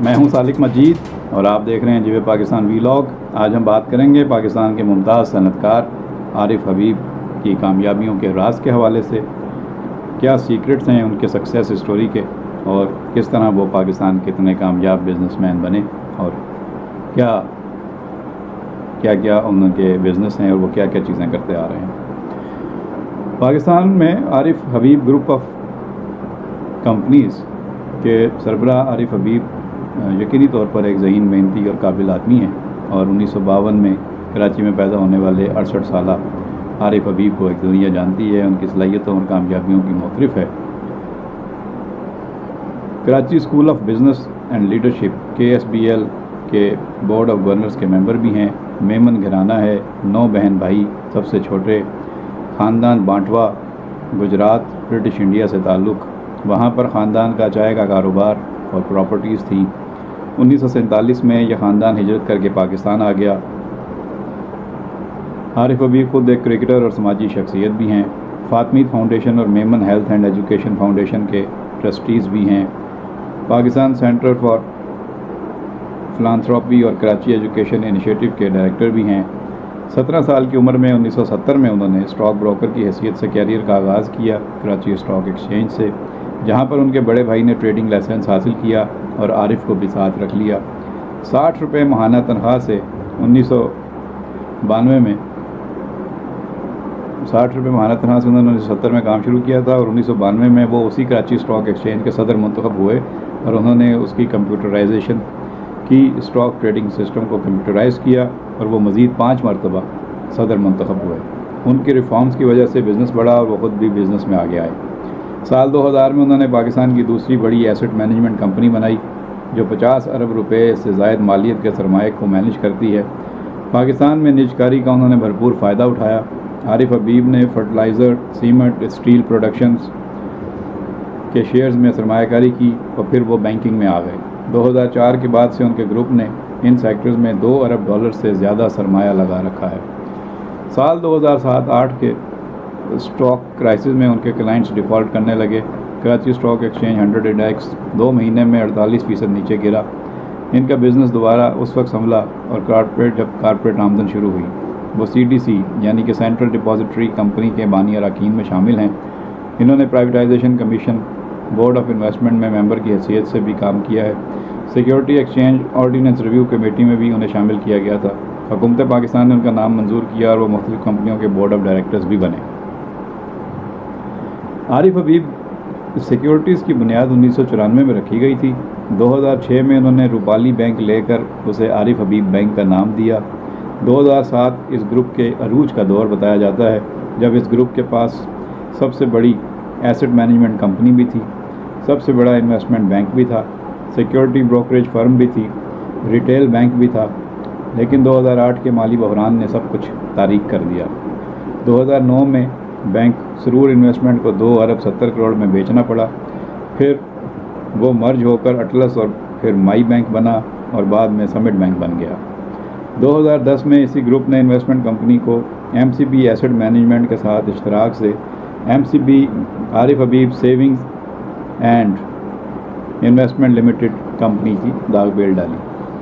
میں ہوں سالک مجید اور آپ دیکھ رہے ہیں جیو پاکستان ویلاگ۔ آج ہم بات کریں گے پاکستان کے ممتاز صنعت کار عارف حبیب کی کامیابیوں کے راز کے حوالے سے، کیا سیکرٹس ہیں ان کے سکسیس اسٹوری کے، اور کس طرح وہ پاکستان کے اتنے کامیاب بزنس مین بنے، اور کیا ان کے بزنس ہیں اور وہ کیا چیزیں کرتے آ رہے ہیں۔ پاکستان میں عارف حبیب گروپ آف کمپنیز کے سربراہ عارف حبیب یقینی طور پر ایک ذہین، محنتی اور قابل آدمی ہیں، اور 1952 میں کراچی میں پیدا ہونے والے 68 سالہ عارف حبیب کو ایک دنیا جانتی ہے، ان کی صلاحیتوں اور کامیابیوں کی معترف ہے۔ Karachi school of business and leadership KSBL کے بورڈ آف گورنرز کے ممبر بھی ہیں۔ میمن گھرانہ ہے، 9 بہن بھائی، سب سے چھوٹے، خاندان بانٹوا، گجرات، برٹش انڈیا سے تعلق، وہاں پر خاندان کا چائے کا کاروبار اور پراپرٹیز تھیں۔ 1947 میں یہ خاندان ہجرت کر کے پاکستان آ گیا۔ عارف حبیب خود ایک کرکٹر اور سماجی شخصیت بھی ہیں، فاطمید فاؤنڈیشن اور Memon health and education foundation کے ٹرسٹیز بھی ہیں، پاکستان سینٹر فار فلانتھراپی اور کراچی ایجوکیشن انیشیٹو کے ڈائریکٹر بھی ہیں۔ 17 سال کی عمر میں 1970 میں انہوں نے اسٹاک بروکر کی حیثیت سے کیریئر کا آغاز کیا کراچی اسٹاک ایکسچینج سے، جہاں پر ان کے بڑے بھائی نے ٹریڈنگ لائسنس حاصل کیا اور عارف کو بھی ساتھ رکھ لیا۔ 60 روپے ماہانہ تنخواہ سے 1992 میں 60 روپے ماہانہ تنخواہ سے انہوں نے 1970 میں کام شروع کیا تھا، اور 1992 میں وہ اسی کراچی اسٹاک ایکسچینج کے صدر منتخب ہوئے، اور انہوں نے اس کی کمپیوٹرائزیشن کی، اسٹاک ٹریڈنگ سسٹم کو کمپیوٹرائز کیا، اور وہ مزید 5 مرتبہ صدر منتخب ہوئے۔ ان کی ریفارمز کی وجہ سے بزنس بڑھا اور وہ خود بھی بزنس میں آگے آئے۔ سال 2000 میں انہوں نے پاکستان کی دوسری بڑی ایسٹ مینجمنٹ کمپنی بنائی، جو 50 ارب روپے سے زائد مالیت کے سرمایہ کو مینیج کرتی ہے۔ پاکستان میں نج کاری کا انہوں نے بھرپور فائدہ اٹھایا۔ عارف حبیب نے فرٹیلائزر، سیمنٹ، اسٹیل پروڈکشنز کے شیئرز میں سرمایہ کاری کی، اور پھر وہ بینکنگ میں آ گئے۔ 2004 کے بعد سے ان کے گروپ نے ان سیکٹرز میں $2 ارب سے زیادہ سرمایہ لگا رکھا ہے۔ سال 2007-08 کے اسٹاک کرائسس میں ان کے کلائنٹس ڈیفالٹ کرنے لگے۔ کراچی اسٹاک ایکسچینج 100 انڈیکس 2 مہینے میں 48% نیچے گرا۔ ان کا بزنس دوبارہ اس وقت سنبھلا اور جب کارپوریٹ آمدن شروع ہوئی۔ وہ CDC یعنی کہ سینٹرل ڈپازیٹری کمپنی کے بانی اراکین میں شامل ہیں۔ انہوں نے privatisation commission, board of investment میں ممبر کی حیثیت سے بھی کام کیا ہے۔ Security exchange ordinance review committee میں بھی انہیں شامل کیا گیا تھا۔ حکومت پاکستان نے ان کا نام منظور کیا اور وہ مختلف کمپنیوں کے بورڈ آف ڈائریکٹرز بھی بنے۔ عارف حبیب سیکیورٹیز کی بنیاد 1994 میں رکھی گئی تھی۔ 2006 میں انہوں نے روپالی بینک لے کر اسے عارف حبیب بینک کا نام دیا۔ 2007 اس گروپ کے عروج کا دور بتایا جاتا ہے، جب اس گروپ کے پاس سب سے بڑی ایسٹ مینجمنٹ کمپنی بھی تھی، سب سے بڑا انویسٹمنٹ بینک بھی تھا، سیکیورٹی بروکریج فرم بھی تھی، ریٹیل بینک بھی تھا، لیکن 2008 کے مالی بحران نے سب کچھ تاریک کر دیا۔ 2009 میں بینک سرور انویسٹمنٹ کو $2 ارب 70 کروڑ میں بیچنا پڑا، پھر وہ مرج ہو کر اٹلس اور پھر مائی بینک بنا اور بعد میں سمٹ بینک بن گیا۔ 2010 میں اسی گروپ نے انویسٹمنٹ کمپنی کو MCB ایسٹ مینجمنٹ کے ساتھ اشتراک سے MCB Arif Habib savings and investment limited company کی داغ بیل ڈالی۔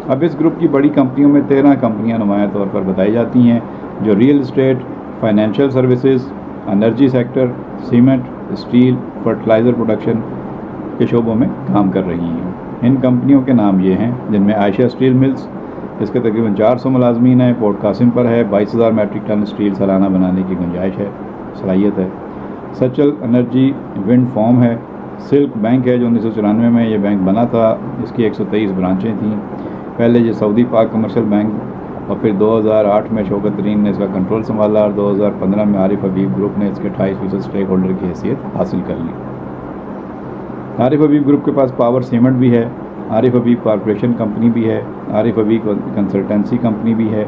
اب اس گروپ کی بڑی کمپنیوں میں 13 کمپنیاں نمایاں طور پر بتائی جاتی ہیں، جو real estate, financial services, energy sector, cement, steel, fertiliser production کے شعبوں میں کام کر رہی ہیں۔ ان کمپنیوں کے نام یہ ہیں، جن میں عائشہ اسٹیل ملز، اس کے تقریباً 400 ملازمین ہیں، پورٹ قاسم پر ہے، 22,000 میٹرک ٹن اسٹیل سالانہ بنانے کی گنجائش ہے، صلاحیت ہے۔ سچل انرجی ونڈ فارم ہے۔ سلک بینک ہے، جو 1994 میں یہ بینک بنا تھا، اس کی 123 برانچیں تھیں۔ پہلے یہ سعودی پاک کمرشل بینک، اور پھر 2008 میں شوکت ترین نے اس کا کنٹرول سنبھالا، اور 2015 میں عارف حبیب گروپ نے اس کے 28% اسٹیک ہولڈر کی حیثیت حاصل کر لی۔ عارف حبیب گروپ کے پاس پاور سیمنٹ بھی ہے، عارف حبیب کارپوریشن کمپنی بھی ہے، عارف حبیب کنسلٹنسی کمپنی بھی ہے،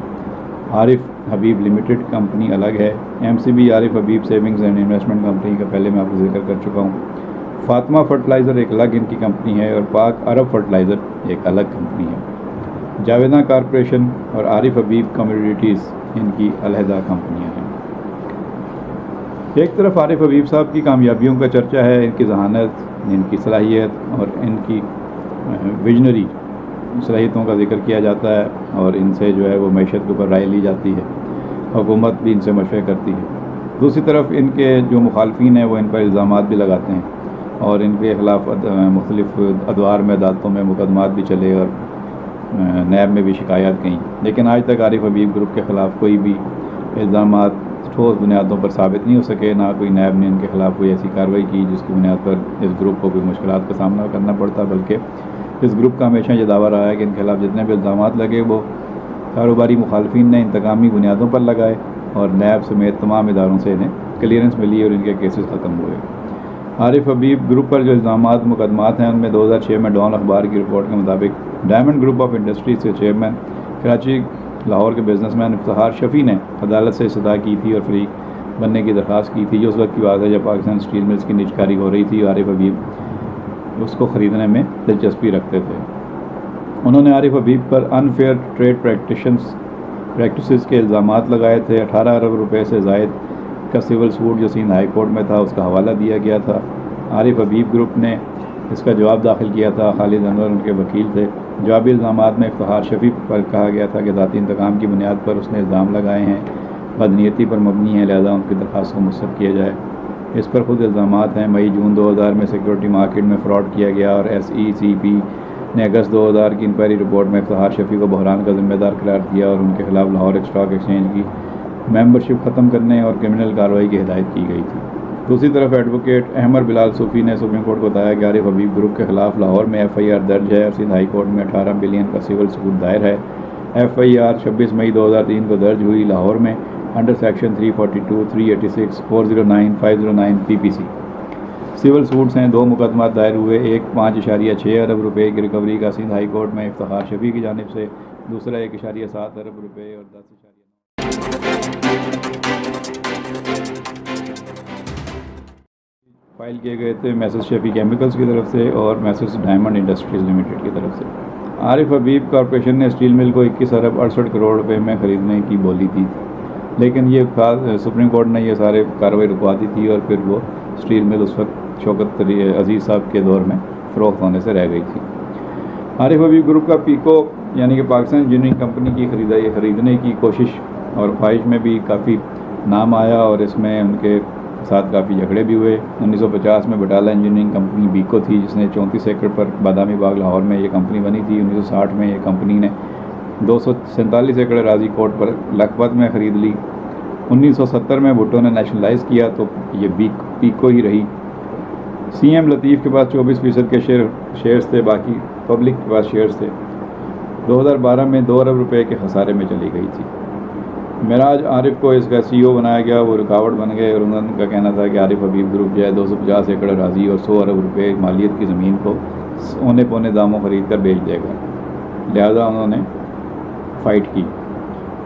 عارف حبیب لمیٹڈ کمپنی الگ ہے، MCB Arif Habib savings and investment company کا پہلے میں آپ کو ذکر کر چکا ہوں۔ فاطمہ فرٹیلائزر ایک الگ ان کی کمپنی ہے، اور پاک عرب فرٹیلائزر ایک الگ کمپنی ہے۔ جاویدہ کارپوریشن اور عارف حبیب کمیڈیٹیز ان کی علیحدہ کمپنیاں ہیں۔ ایک طرف عارف حبیب صاحب کی کامیابیوں کا چرچا ہے، ان کی ذہانت، ان کی صلاحیت اور ان کی ویژنری صلاحیتوں کا ذکر کیا جاتا ہے اور ان سے جو ہے وہ معیشت کے اوپر رائے لی جاتی ہے، حکومت بھی ان سے مشورے کرتی ہے۔ دوسری طرف ان کے جو مخالفین ہیں وہ ان پر الزامات بھی لگاتے ہیں اور ان کے خلاف مختلف ادوار میں عدالتوں میں مقدمات بھی چلے اور نیب میں بھی شکایات گئیں، لیکن آج تک عارف حبیب گروپ کے خلاف کوئی بھی الزامات ٹھوس بنیادوں پر ثابت نہیں ہو سکے، نہ کوئی نیب نے ان کے خلاف کوئی ایسی کارروائی کی جس کی بنیاد پر اس گروپ کو کوئی مشکلات کا سامنا کرنا پڑتا، بلکہ اس گروپ کا ہمیشہ یہ دعویٰ رہا ہے کہ ان کے خلاف جتنے بھی الزامات لگے وہ کاروباری مخالفین نے انتقامی بنیادوں پر لگائے اور نیب سمیت تمام اداروں سے انہیں کلیئرنس ملی اور ان کے کیسز ختم ہوئے۔ عارف حبیب گروپ پر جو الزامات مقدمات ہیں ان میں 2006 میں ڈان اخبار کی رپورٹ کے مطابق ڈائمنڈ گروپ آف انڈسٹریز کے چیئرمین کراچی لاہور کے بزنس مین افتخار شفیع نے عدالت سے استدعا کی تھی اور فریق بننے کی درخواست کی تھی، جو اس وقت کی بات ہے جب پاکستان اسٹیل ملز کی نجکاری ہو رہی تھی۔ عارف حبیب اس کو خریدنے میں دلچسپی رکھتے تھے۔ انہوں نے عارف حبیب پر انفیئر ٹریڈ پریکٹسز کے الزامات لگائے تھے۔ 18 ارب روپے سے زائد کا سول سوٹ جو سندھ ہائی کورٹ میں تھا اس کا حوالہ دیا گیا تھا۔ عارف حبیب گروپ نے اس کا جواب داخل کیا تھا، خالد انور ان کے وکیل تھے۔ جوابی الزامات میں افتخار شفیع پر کہا گیا تھا کہ ذاتی انتقام کی بنیاد پر اس نے الزام لگائے ہیں، بدنیتی پر مبنی ہے، لہذا ان کی درخواست کو مسترد کیا جائے۔ اس پر خود الزامات ہیں۔ مئی جون 2000 میں سیکورٹی مارکیٹ میں فراڈ کیا گیا اور SECP نے اگست 2000 کی انکوائری رپورٹ میں افتخار شفیع کو بحران کا ذمہ دار قرار دیا اور ان کے خلاف لاہور اسٹاک ایکسچینج کی ممبرشپ ختم کرنے اور کرمنل کارروائی کی ہدایت کی گئی تھی۔ دوسری طرف ایڈوکیٹ احمد بلال صوفی نے سپریم کورٹ کو بتایا کہ عارف حبیب گروپ کے خلاف لاہور میں FIR درج ہے اور سندھ ہائی کورٹ میں 18 بلین کا سول سوٹ دائر ہے۔ FIR 26 مئی 2003 کو درج ہوئی لاہور میں under section 342، 386، 409، 509 PPC۔ Civil suits ہیں، 2 مقدمات دائر ہوئے، ایک 5.6 ارب روپے کی ریکوری کا سندھ ہائی کورٹ میں افتخار شفیع کی جانب سے، دوسرا 1.7 ارب روپے اور 10.9 فائل کیے گئے تھے میسرز شفیع کیمیکلز کی طرف سے اور میسرز ڈائمنڈ انڈسٹریز لمیٹڈ کی طرف سے۔ عارف حبیب کارپوریشن نے اسٹیل مل کو 21 ارب 68 کروڑ روپے میں خریدنے کی بولی تھی، لیکن یہ سپریم کورٹ نے یہ سارے کارروائی رکوا دی تھی اور پھر وہ اسٹیل مل اس وقت شوکت عزیز صاحب کے دور میں فروخت ہونے سے رہ گئی تھی۔ عارف حبیب گروپ کا پیکو یعنی کہ پاکستان انجینئرنگ کمپنی کی خریدنے کی کوشش اور خواہش میں بھی کافی نام آیا اور اس میں ان کے ساتھ کافی جھگڑے بھی ہوئے۔ 1950 میں بٹالہ انجینئرنگ کمپنی بیکو تھی جس نے 34 ایکڑ پر بادامی باغ لاہور میں یہ کمپنی بنی تھی۔ 1960 میں یہ کمپنی نے 247 ایکڑ راضی کوٹ پر لکھپت میں خرید لی۔ 1970 میں بھٹو نے نیشنلائز کیا تو یہ پیکو ہی رہی۔ CM لطیف کے پاس 24% کے شیئرز تھے، باقی پبلک کے پاس شیئرز تھے۔ 2012 میں 2 ارب روپے کے خسارے میں چلی گئی تھی۔ معراج عارف کو اس کا CEO بنایا گیا، وہ رکاوٹ بن گئے اور ان کا کہنا تھا کہ عارف حبیب گروپ جو ہے 250 ایکڑ راضی اور 100 ارب روپے مالیت کی زمین کو اونے پونے داموں خرید کر بیچ دے گا، لہذا انہوں نے فائٹ کی۔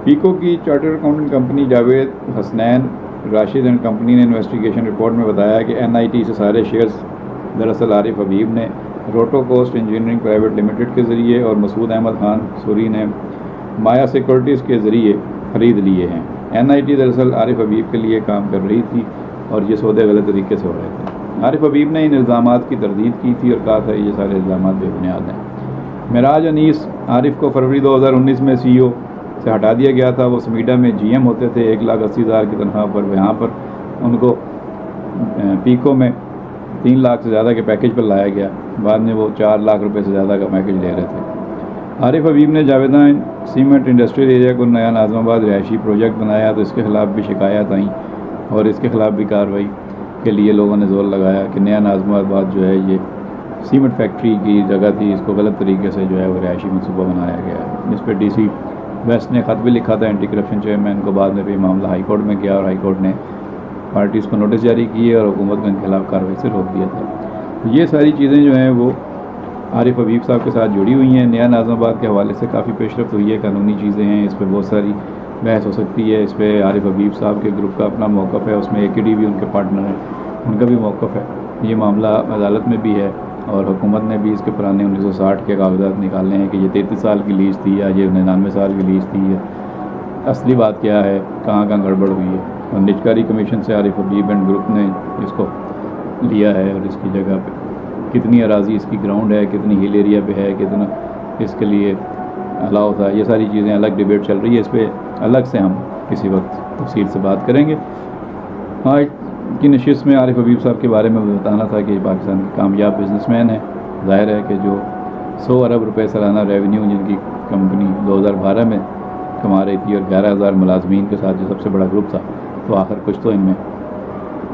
پیکو کی chartered accountant company Javed Hasnain Rashid and company نے انویسٹیگیشن رپورٹ میں بتایا کہ NIT سے سارے شیئرز دراصل عارف حبیب نے روٹو کوسٹ انجینئرنگ پرائیویٹ لمیٹڈ کے ذریعے اور مسعود احمد خان سوری نے مایا سیکورٹیز کے ذریعے خرید لیے ہیں۔ NIT دراصل عارف حبیب کے لیے کام کر رہی تھی اور یہ سودے غلط طریقے سے ہو رہے تھے۔ عارف حبیب نے ان الزامات کی تردید کی تھی اور کہا تھا یہ سارے الزامات بے بنیاد ہیں۔ معراج انیس عارف کو فروری 2019 میں CEO سے ہٹا دیا گیا تھا۔ وہ سمیڈا میں GM ہوتے تھے، 1,80,000 کی تنخواہ پر۔ یہاں پر ان کو پیکو میں 3 لاکھ سے زیادہ کے پیکج پر لایا گیا، بعد میں وہ 4 لاکھ روپے سے زیادہ کا پیکج لے رہے تھے۔ عارف حبیب نے جاویدان سیمنٹ انڈسٹریل ایریا کو نیا ناظم آباد رہائشی پروجیکٹ بنایا تو اس کے خلاف بھی شکایات آئیں اور اس کے خلاف بھی کارروائی کے لیے لوگوں نے زور لگایا کہ نیا ناظم آباد جو ہے یہ سیمنٹ فیکٹری کی جگہ تھی، اس کو غلط طریقے سے جو ہے وہ رہائشی منصوبہ بنایا گیا ہے۔ اس پہ DC ویسٹ نے خط بھی لکھا تھا اینٹی کرپشن چیئرمین کو، بعد میں بھی معاملہ ہائی کورٹ میں گیا اور ہائی کورٹ نے پارٹیز کو نوٹس جاری کیے اور حکومت کو ان کے خلاف کارروائی سے روک دیا تھا۔ یہ ساری چیزیں جو ہیں وہ عارف حبیب صاحب کے ساتھ جڑی ہوئی ہیں۔ نیا ناظم آباد کے حوالے سے کافی پیش رفت ہوئی ہے، قانونی چیزیں ہیں، اس پہ بہت ساری بحث ہو سکتی ہے۔ اس پہ عارف حبیب صاحب کے گروپ کا اپنا موقف ہے، اس میں AKD بھی ان کے پارٹنر ہیں، ان کا بھی موقف ہے۔ یہ معاملہ عدالت میں بھی ہے اور حکومت نے بھی اس کے پرانے 1960 کے کاغذات نکالنے ہیں کہ یہ 33 سال کی لیز تھی یا یہ 99 سال کی لیز تھی، اصلی بات کیا ہے، کہاں گڑبڑ ہوئی ہے۔ اور نجکاری کمیشن سے عارف حبیب اینڈ گروپ نے اس کو لیا ہے اور اس کی جگہ پہ کتنی اراضی اس کی گراؤنڈ ہے، کتنی ہل ایریا پہ ہے، کتنا اس کے لیے الاؤ تھا، یہ ساری چیزیں الگ ڈیبیٹ چل رہی ہے، اس پہ الگ سے ہم کسی وقت تفصیل سے بات کریں گے۔ آج کی نشست میں عارف حبیب صاحب کے بارے میں بتانا تھا کہ پاکستان کے کامیاب بزنس مین ہیں۔ ظاہر ہے کہ جو 100 ارب روپے سالانہ ریونیو جن کی کمپنی 2012 میں کما رہی تھی اور 11,000 ملازمین کے ساتھ جو سب سے بڑا گروپ تھا، تو آخر کچھ تو ان میں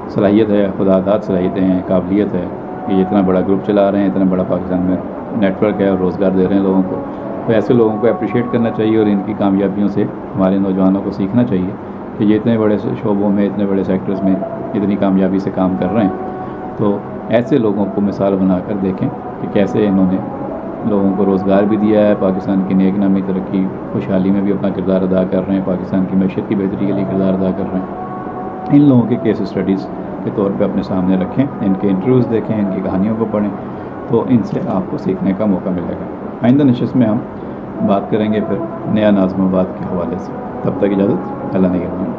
صلاحیت ہے، خدا داد صلاحیتیں ہیں، قابلیت ہے کہ یہ اتنا بڑا گروپ چلا رہے ہیں، اتنا بڑا پاکستان میں نیٹ ورک ہے اور روزگار دے رہے ہیں لوگوں کو۔ تو ایسے لوگوں کو اپریشیٹ کرنا چاہیے اور ان کی کامیابیوں سے ہمارے نوجوانوں کو سیکھنا چاہیے کہ یہ اتنے بڑے شعبوں میں، اتنے بڑے سیکٹرز میں اتنی کامیابی سے کام کر رہے ہیں۔ تو ایسے لوگوں کو مثال بنا کر دیکھیں کہ کیسے انہوں نے لوگوں کو روزگار بھی دیا ہے، پاکستان کی نیک نامی ترقی خوشحالی میں بھی اپنا کردار ادا کر رہے ہیں، پاکستان کی معیشت کی بہتری کے لیے کردار ادا کر رہے ہیں۔ ان لوگوں کے کیس اسٹڈیز کے طور پہ اپنے سامنے رکھیں، ان کے انٹرویوز دیکھیں، ان کی کہانیوں کو پڑھیں، تو ان سے آپ کو سیکھنے کا موقع ملے گا۔ آئندہ نشست میں ہم بات کریں گے پھر نیا نازم آباد کے حوالے سے۔ تب تک اجازت، اللہ نگہبان۔